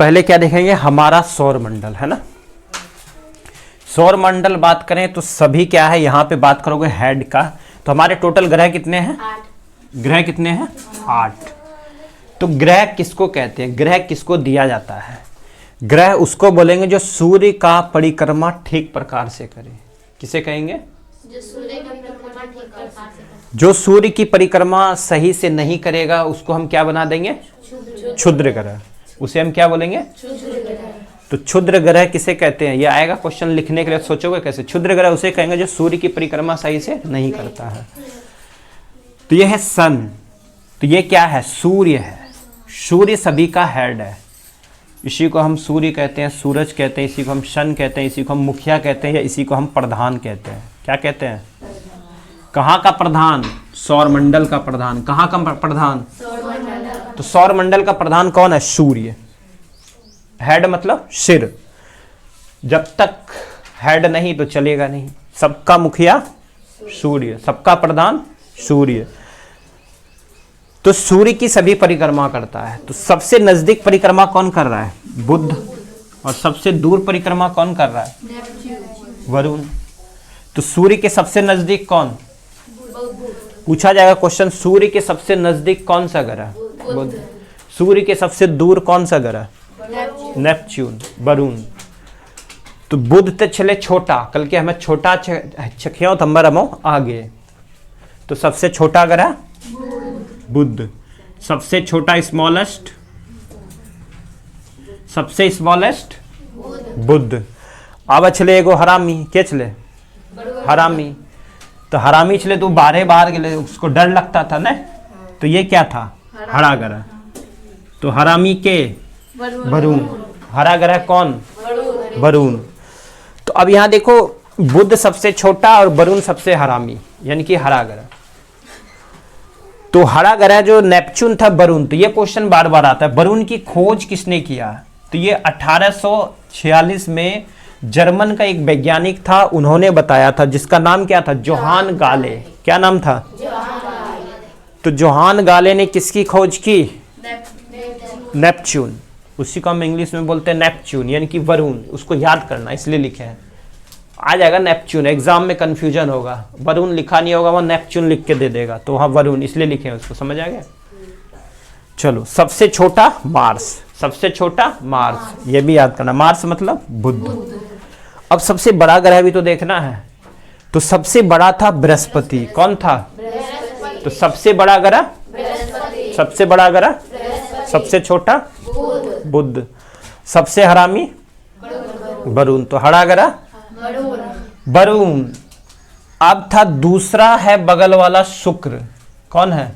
पहले क्या देखेंगे, हमारा सौर मंडल है ना। सौर मंडल बात करें तो सभी क्या है, यहाँ पे बात करोगे हेड का, तो हमारे टोटल ग्रह कितने हैं? 8। ग्रह कितने हैं? 8। तो ग्रह किसको कहते हैं? ग्रह किसको दिया जाता है? ग्रह उसको बोलेंगे जो सूर्य का परिक्रमा ठीक प्रकार से करे। किसे कहेंगे? जो सूर्य का परिक्रमा ठीक प्रकार से करे। जो सूर्य की परिक्रमा सही से नहीं करेगा उसको हम क्या बना देंगे? क्षुद्र ग्रह। उसे हम क्या बोलेंगे? तो क्षुद्र ग्रह किसे कहते हैं? ये आएगा क्वेश्चन लिखने के लिए, सोचोगे कैसे? क्षुद्र ग्रह उसे कहेंगे जो सूर्य की परिक्रमा सही से नहीं करता है। तो ये है सन, तो ये क्या है? सूर्य है। सूर्य सभी का हेड है, इसी को हम सूर्य कहते हैं, सूरज कहते हैं, इसी को हम सन कहते हैं, इसी को हम मुखिया कहते हैं, या इसी को हम प्रधान कहते हैं। क्या कहते हैं? कहाँ का प्रधान? सौर मंडल का प्रधान। कहाँ का प्रधान? तो सौर मंडल का प्रधान कौन है? सूर्य। हेड मतलब सिर। जब तक हेड नहीं तो चलेगा नहीं। सबका मुखिया सूर्य, सबका प्रधान सूर्य। तो सूर्य की सभी परिक्रमा करता है। तो सबसे नजदीक परिक्रमा कौन कर रहा है? बुध। और सबसे दूर परिक्रमा कौन कर रहा है? वरुण। तो सूर्य के सबसे नजदीक कौन? पूछा जाएगा क्वेश्चन, सूर्य के सबसे नजदीक कौन सा ग्रह? बुध। सूर्य के सबसे दूर कौन सा ग्रह? नेपच्यून, वरुण। तो बुध ते छले छोटा, कल के हमें छोटा छखियों तंबर हमो आगे। तो सबसे छोटा ग्रह बुध, सबसे छोटा स्मॉलेस्ट, सबसे स्मॉलेस्ट बुध। अब छले एगो हरामी, के छले? हरामी। तो हरामी छले तो बाहर गेले, उसको डर लगता था ना, तो ये क्या था? हरा ग्रह। तो हरामी के वरुण। हरा ग्रह कौन? वरुण। तो अब यहां देखो, बुध सबसे छोटा और वरुण सबसे हरामी, यानी कि हरा ग्रह। तो हरा ग्रह जो नेपच्यून था, वरुण। तो ये क्वेश्चन बार बार आता है, वरुण की खोज किसने किया? तो ये 1846 में जर्मन का एक वैज्ञानिक था, उन्होंने बताया था, जिसका नाम क्या था? जोहान गाले। क्या नाम था? तो जोहान गाले ने किसकी खोज की? नेपच्यून। उसी को हम इंग्लिश में बोलते हैं नेपच्यून, यानी कि वरुण। उसको याद करना, इसलिए लिखे हैं। आ जाएगा नेपच्यून, एग्जाम में कंफ्यूजन होगा, वरुण लिखा नहीं होगा, वो नेपच्यून लिख के दे देगा, तो वहां वरुण इसलिए लिखे हैं उसको। समझ आ गया? चलो, सबसे छोटा मार्स। सबसे छोटा मार्स, ये भी याद करना। मार्स मतलब बुध। अब सबसे बड़ा ग्रह भी तो देखना है। तो सबसे बड़ा था बृहस्पति। कौन था? तो सबसे बड़ा ग्रह, सबसे बड़ा ग्रह, सबसे छोटा बुध, सबसे हरामी वरुण। तो हरा ग्रह वरुण। अब था दूसरा है बगल वाला शुक्र। कौन है?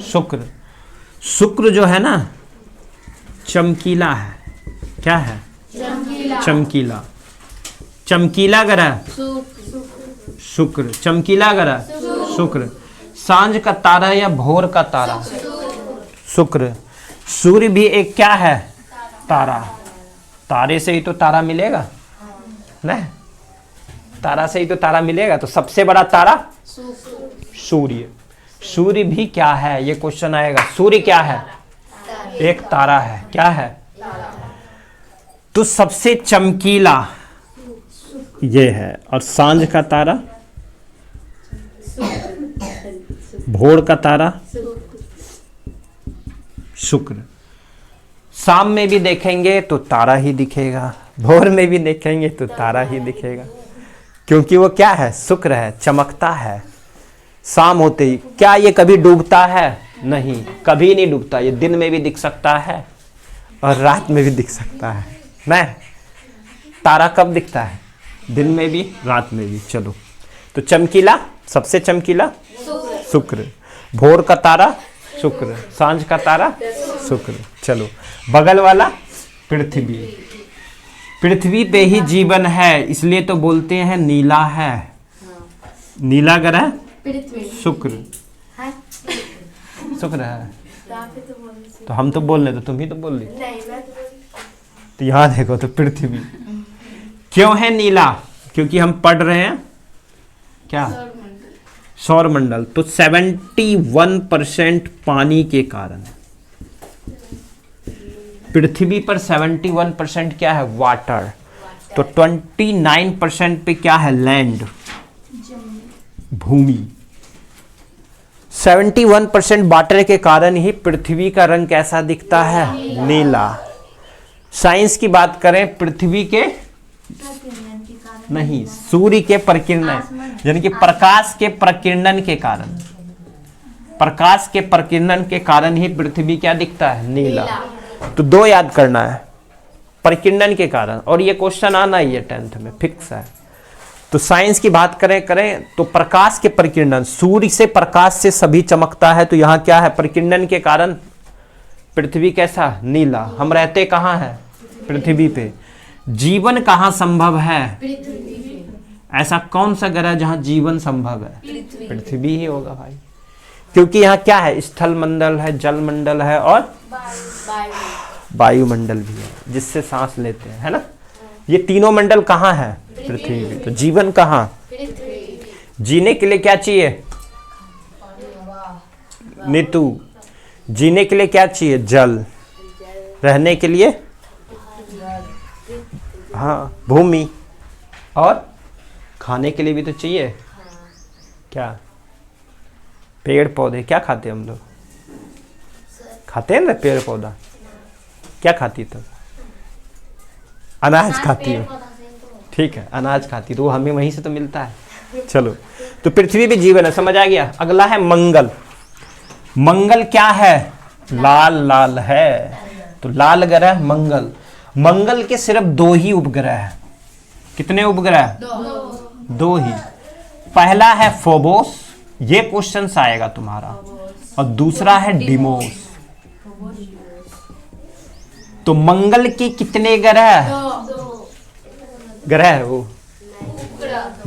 शुक्र। शुक्र जो है ना, चमकीला है। क्या है? चमकीला। चमकीला ग्रह शुक्र। चमकीला ग्रह शुक्र। सांझ का तारा या भोर का तारा? शुक्र। सूर्य भी एक क्या है? तारा। तारे से ही तो तारा मिलेगा ना, तारा से ही तो तारा मिलेगा। तो सबसे बड़ा तारा सूर्य। सूर्य भी क्या है? ये क्वेश्चन आएगा। सूर्य क्या है? एक तारा है। क्या है? तो सबसे चमकीला ये है। और सांझ का तारा, भोर का तारा शुक्र। शाम में भी देखेंगे तो तारा ही दिखेगा, भोर में भी देखेंगे तो तारा ही दिखेगा, क्योंकि वो क्या है? शुक्र है, चमकता है। शाम होते ही क्या ये कभी डूबता है? नहीं, कभी नहीं डूबता। ये दिन में भी दिख सकता है और रात में भी दिख सकता है ना। तारा कब दिखता है? दिन में भी, रात में भी। चलो, तो चमकीला, सबसे चमकीला शुक्र। भोर का तारा शुक्र, सांझ का तारा शुक्र। चलो, बगल वाला पृथ्वी। पृथ्वी पे ही जीवन है, इसलिए तो बोलते हैं नीला है। नीला ग्रह शुक्र। शुक्र है। तो हम तो बोल रहे, तो तुम ही तो बोल रही। तो यहाँ देखो, तो पृथ्वी क्यों है नीला? क्योंकि हम पढ़ रहे हैं क्या? सौर मंडल। तो 71% पानी के कारण। पृथ्वी पर 71% क्या है? वाटर। तो 29% पे क्या है? लैंड, भूमि। 71% वाटर के कारण ही पृथ्वी का रंग कैसा दिखता है? नीला। साइंस की बात करें, पृथ्वी के नहीं, सूर्य के प्रकिरणन, यानी कि प्रकाश के प्रकिरणन के कारण, प्रकाश के प्रकिरणन के कारण ही पृथ्वी क्या दिखता है? नीला। तो 2 याद करना है, प्रकिरणन के कारण, और ये क्वेश्चन आना ही है 10th में, फिक्स है। तो साइंस की बात करें तो प्रकाश के प्रकिरणन, सूर्य से प्रकाश से सभी चमकता है, तो यहाँ क्या है? प्रकिरणन के कारण पृथ्वी कैसा? नीला। हम रहते कहाँ हैं? पृथ्वी पे। जीवन कहाँ संभव है? ऐसा कौन सा ग्रह जहाँ जीवन संभव है? पृथ्वी ही होगा भाई, क्योंकि यहाँ क्या है? स्थल मंडल है, जल मंडल है और वायुमंडल भी है, जिससे सांस लेते हैं, है ना। ये तीनों मंडल कहाँ है? पृथ्वी पे। तो जीवन कहाँ? जीने के लिए क्या चाहिए? नीतू, जीने के लिए क्या चाहिए? जल। रहने के लिए हाँ भूमि, और खाने के लिए भी तो चाहिए क्या? पेड़ पौधे। क्या खाते हम लोग? खाते हैं ना पेड़ पौधा। क्या खाती तो? अनाज खाती हो, ठीक है, अनाज खाती, तो वो हमें वहीं से तो मिलता है। चलो, तो पृथ्वी भी जीवन है, समझ आ गया। अगला है मंगल। मंगल क्या है? लाल लाल है, तो लाल ग्रह मंगल। मंगल के सिर्फ 2 ही उपग्रह हैं। कितने उपग्रह? 2 ही। पहला है फोबोस, ये क्वेश्चन आएगा तुम्हारा, और दूसरा है डिमोस। तो मंगल के कितने ग्रह? ग्रह है वो।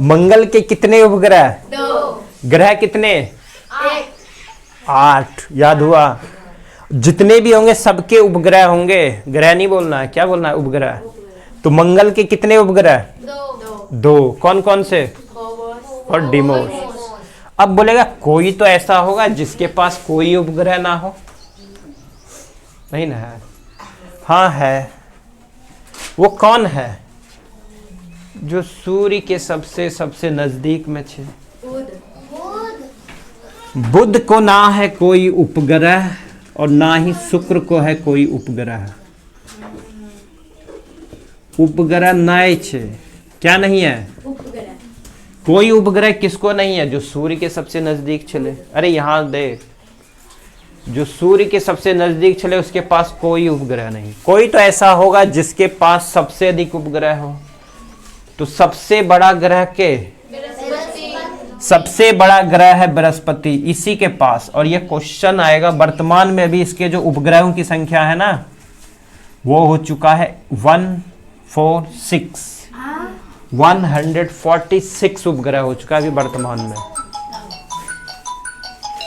मंगल के कितने उपग्रह? ग्रह कितने? 8। याद हुआ? जितने भी होंगे सबके उपग्रह होंगे, ग्रह नहीं बोलना है, क्या बोलना है? उपग्रह। तो मंगल के कितने उपग्रह? 2। कौन कौन से? और डिमोस। अब बोलेगा कोई तो ऐसा होगा जिसके पास कोई उपग्रह ना हो, नहीं ना है? हाँ है। वो कौन है? जो सूर्य के सबसे नजदीक में छे। बुध को ना है कोई उपग्रह, और ना ही शुक्र को है कोई उपग्रह। उपग्रह नए छे, क्या नहीं है? कोई उपग्रह किसको नहीं है? जो सूर्य के सबसे नजदीक चले। अरे यहाँ देख, जो सूर्य के सबसे नजदीक चले उसके पास कोई उपग्रह नहीं। कोई तो ऐसा होगा जिसके पास सबसे अधिक उपग्रह हो। तो सबसे बड़ा ग्रह के? सबसे बड़ा ग्रह है बृहस्पति, इसी के पास। और ये क्वेश्चन आएगा, वर्तमान में भी इसके जो उपग्रहों की संख्या है ना, वो हो चुका है 146 उपग्रह हो चुका है अभी वर्तमान में।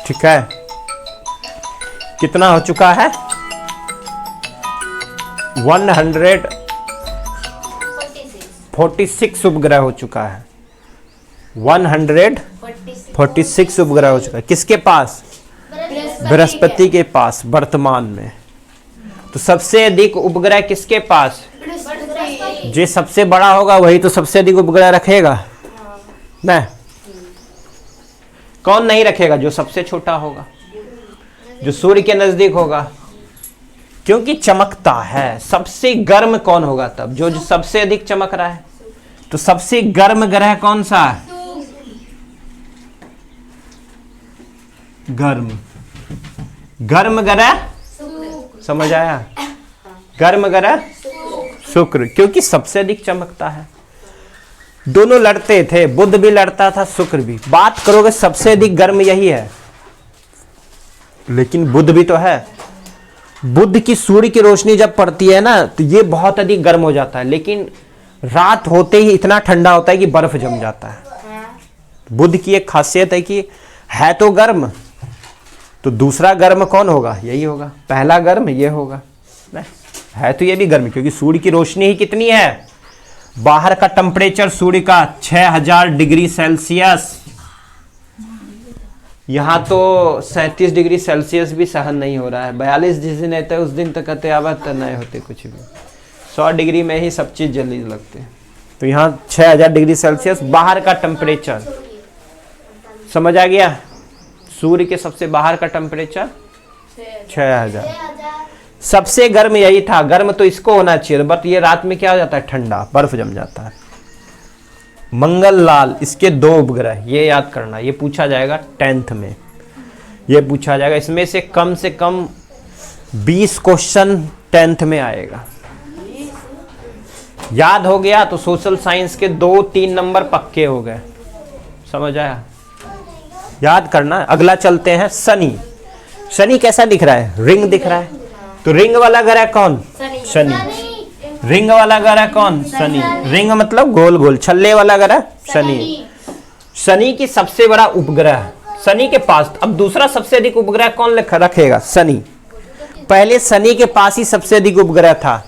ठीक है, कितना हो चुका है? 146 उपग्रह हो चुका है। 146 उपग्रह हो चुका है। किसके पास? बृहस्पति के पास वर्तमान में। तो सबसे अधिक उपग्रह किसके पास? जो सबसे बड़ा होगा वही तो सबसे अधिक उपग्रह रखेगा ना। कौन नहीं रखेगा? जो सबसे छोटा होगा, जो सूर्य के नजदीक होगा, क्योंकि चमकता है। सबसे गर्म कौन होगा तब? जो सबसे अधिक चमक रहा है। तो सबसे गर्म ग्रह कौन सा है? गर्म ग्रह, समझ आया? गर्म ग्रह शुक्र, क्योंकि सबसे अधिक चमकता है। दोनों लड़ते थे, बुध भी लड़ता था, शुक्र भी। बात करोगे सबसे अधिक गर्म यही है, लेकिन बुध भी तो है। बुध की सूर्य की रोशनी जब पड़ती है ना, तो ये बहुत अधिक गर्म हो जाता है, लेकिन रात होते ही इतना ठंडा होता है कि बर्फ जम जाता है। बुध की एक खासियत है कि है तो गर्म, तो दूसरा गर्म कौन होगा? यही होगा। पहला गर्म ये होगा, है तो ये भी गर्म, क्योंकि सूर्य की रोशनी ही कितनी है। बाहर का टेम्परेचर सूर्य का 6000 डिग्री सेल्सियस, यहाँ तो 37 डिग्री सेल्सियस भी सहन नहीं हो रहा है। 42 जिस दिन रहते हैं उस दिन तक कहते आवाज तो नहीं होते कुछ भी। 100 डिग्री में ही सब चीज़ जल्दी लगते हैं। तो यहाँ 6000 डिग्री सेल्सियस बाहर का टेम्परेचर, समझ आ गया? सूर्य के सबसे बाहर का टेम्परेचर 6000। सबसे गर्म यही था, गर्म तो इसको होना चाहिए, बट ये रात में क्या हो जाता है, ठंडा, बर्फ जम जाता है। मंगल लाल, इसके 2 उपग्रह, ये याद करना, ये पूछा जाएगा 10th में, ये पूछा जाएगा। इसमें से कम 20 क्वेश्चन 10th में आएगा। याद हो गया तो सोशल साइंस के 2-3 नंबर पक्के हो गए। समझ आया? याद करना। अगला चलते हैं शनि। शनि कैसा दिख रहा है? रिंग दिख रहा है। तो रिंग वाला ग्रह कौन? शनि। रिंग वाला ग्रह कौन? शनि। रिंग मतलब गोल गोल, छल्ले वाला ग्रह शनि। शनि की सबसे बड़ा उपग्रह, शनि के पास अब दूसरा सबसे अधिक उपग्रह कौन रखेगा? शनि। पहले शनि के पास ही सबसे अधिक उपग्रह था,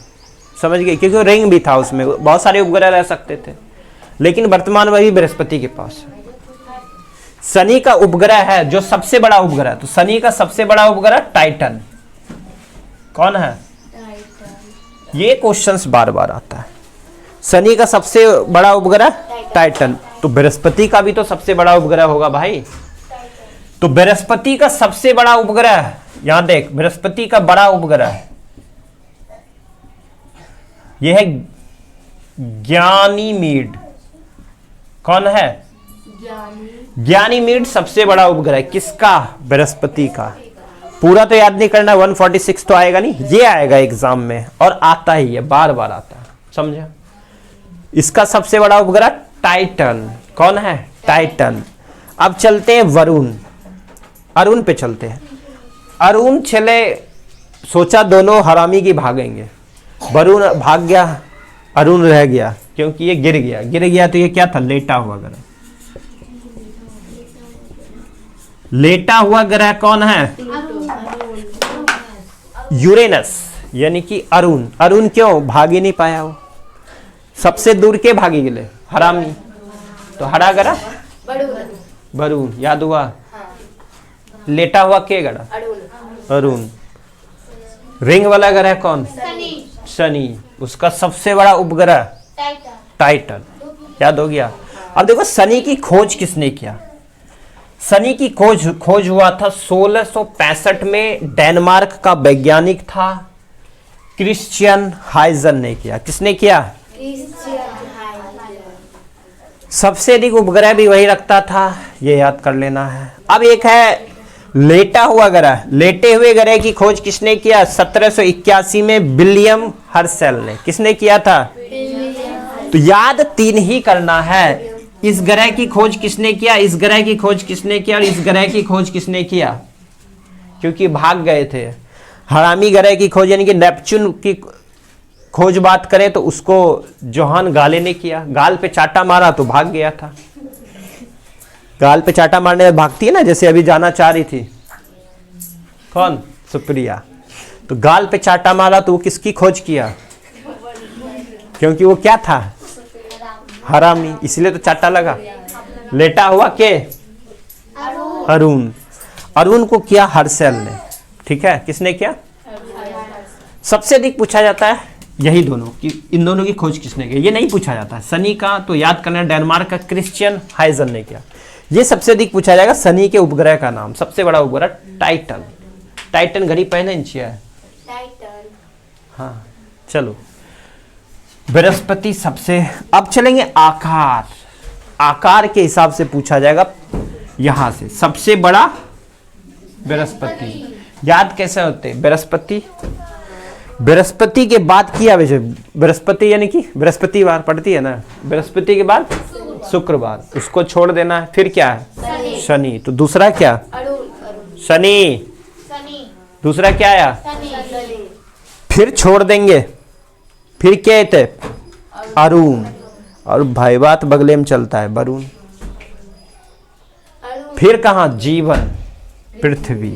समझ गए? क्योंकि रिंग भी था, उसमें बहुत सारे उपग्रह रह सकते थे, लेकिन वर्तमान में भी बृहस्पति के पास है। शनि का उपग्रह है जो सबसे बड़ा उपग्रह, तो शनि का सबसे बड़ा उपग्रह टाइटन। कौन है? ये क्वेश्चंस बार बार आता है। शनि का सबसे बड़ा उपग्रह टाइटन। तो बृहस्पति का भी तो सबसे बड़ा उपग्रह होगा भाई। तो बृहस्पति का सबसे बड़ा उपग्रह, यहां देख, बृहस्पति का बड़ा उपग्रह यह है ज्ञानीमीड। कौन है? ज्ञानीमीड सबसे बड़ा उपग्रह किसका? बृहस्पति का। पूरा तो याद नहीं करना, 146 तो आएगा नहीं, ये आएगा एग्जाम में, और आता ही है, बार बार आता है, समझा? इसका सबसे बड़ा उपग्रह टाइटन। कौन है? टाइटन। अब चलते हैं वरुण। अरुण पे चलते हैं। अरुण चले, सोचा दोनों हरामी की भागेंगे, वरुण भाग गया, अरुण रह गया, क्योंकि ये गिर गया तो ये क्या था? लेटा हुआ ग्रह। लेटा हुआ ग्रह कौन है? यूरेनस, यानी कि अरुण। अरुण क्यों भाग ही नहीं पाया? वो सबसे दूर के भागी गए, हरामी। तो हरा ग्रह वरुण, याद हुआ? लेटा हुआ के ग्रह? अरुण। रिंग वाला ग्रह कौन? शनि। उसका सबसे बड़ा उपग्रह टाइटन। याद हो गया? अब देखो शनि की खोज किसने किया? शनि की खोज हुआ था 1665 में, डेनमार्क का वैज्ञानिक था क्रिश्चियन हाइजन ने किया। किसने किया? सबसे अधिक उपग्रह भी वही रखता था, ये याद कर लेना है। अब एक है लेटा हुआ ग्रह। लेटे हुए ग्रह की खोज किसने किया? 1781 में विलियम हर्शेल ने। किसने किया था? तो याद 3 ही करना है। इस ग्रह की खोज किसने किया, इस ग्रह की खोज किसने किया, और इस ग्रह की खोज किसने किया? क्योंकि भाग गए थे। हरामी ग्रह की खोज यानी कि नेपच्यून की खोज बात करें तो उसको जोहान गाले ने किया। गाल पे चाटा मारा तो भाग गया था। गाल पे चाटा मारने में भागती है ना, जैसे अभी जाना चाह रही थी कौन? सुप्रिया। तो गाल पे चाटा मारा तो वो किसकी खोज किया? क्योंकि वो क्या था? हरामी, इसलिए तो चाटा लगा। लेटा हुआ के? अरुण। अरुण को किया हर्शेल ने, ठीक है? किसने किया? सबसे अधिक पूछा जाता है यही दोनों कि इन दोनों की खोज किसने की। ये नहीं पूछा जाता है। शनि का तो याद करना, डेनमार्क का क्रिश्चियन हाइजन ने किया। ये सबसे अधिक पूछा जाएगा शनि के उपग्रह का नाम। सबसे बड़ा उपग्रह टाइटन। टाइटन घड़ी पहने इंची है टाइटन। हाँ चलो, बृहस्पति सबसे। अब चलेंगे आकार। आकार के हिसाब से पूछा जाएगा यहां से। सबसे बड़ा बृहस्पति। याद कैसे होते? बृहस्पति, बृहस्पति के बाद किया वैसे, बृहस्पति यानी कि बृहस्पतिवार पढ़ती है ना, बृहस्पति के बाद शुक्रवार, उसको छोड़ देना है। फिर क्या है? शनि। तो दूसरा क्या? शनि। दूसरा क्या आया? फिर छोड़ देंगे, फिर क्या थे? अरुण। और भाई बात बगले में चलता है वरुण। फिर कहा? जीवन, पृथ्वी।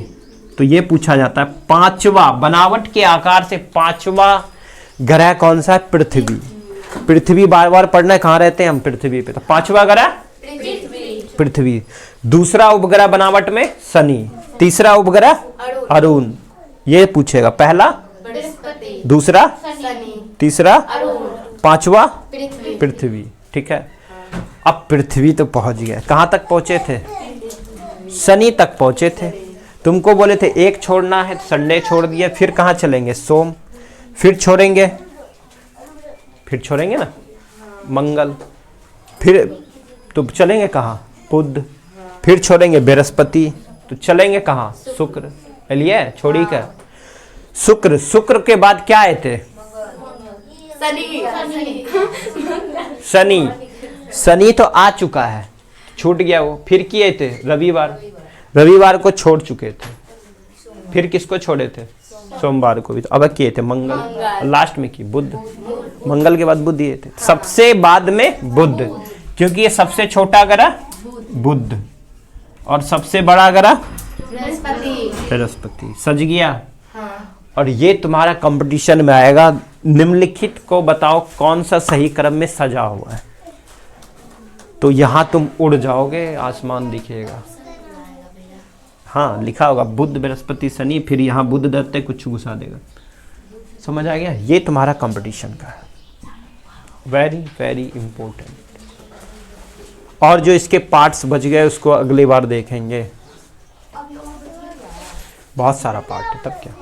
तो ये पूछा जाता है। 5वां, बनावट के आकार से 5वां ग्रह कौन सा है? पृथ्वी। पृथ्वी बार बार पढ़ना है, कहाँ रहते हैं हम? पृथ्वी पे। तो 5वां ग्रह पृथ्वी। दूसरा उपग्रह बनावट में शनि, तीसरा उपग्रह अरुण। ये पूछेगा, पहला बृहस्पति, दूसरा शनि, तीसरा अरुण, पांचवा पृथ्वी। पृथ्वी। ठीक है, अब पृथ्वी तो पहुंच गया, कहां तक पहुंचे थे? शनि तक पहुंचे थे। तुमको बोले थे एक छोड़ना है, संडे छोड़ दिया, फिर कहां चलेंगे? सोम। फिर छोड़ेंगे ना मंगल। फिर तो चलेंगे कहां? बुध। फिर छोड़ेंगे बृहस्पति, तो चलेंगे कहां? शुक्र। लिए छोड़ी कर शुक्र। शुक्र के बाद क्या आए थे? शनि। शनि तो आ चुका है, छूट गया वो। फिर किए थे रविवार, रविवार को छोड़ चुके थे। फिर किसको छोड़े थे? सोमवार को भी। तो अब किए थे मंगल, लास्ट में की बुध। मंगल के बाद बुध दिए थे, सबसे बाद में बुध, क्योंकि ये सबसे छोटा ग्रह बुध और सबसे बड़ा ग्रह बृहस्पति। सज गया। और ये तुम्हारा कंपटीशन में आएगा, निम्नलिखित को बताओ कौन सा सही क्रम में सजा हुआ है। तो यहां तुम उड़ जाओगे, आसमान दिखेगा। हाँ लिखा होगा बुध बृहस्पति शनि, फिर यहाँ बुध दत्ते कुछ घुसा देगा। समझ आ गया? ये तुम्हारा कंपटीशन का है, वेरी वेरी इंपॉर्टेंट। और जो इसके पार्ट्स बच गए उसको अगली बार देखेंगे, बहुत सारा पार्ट है तब क्या।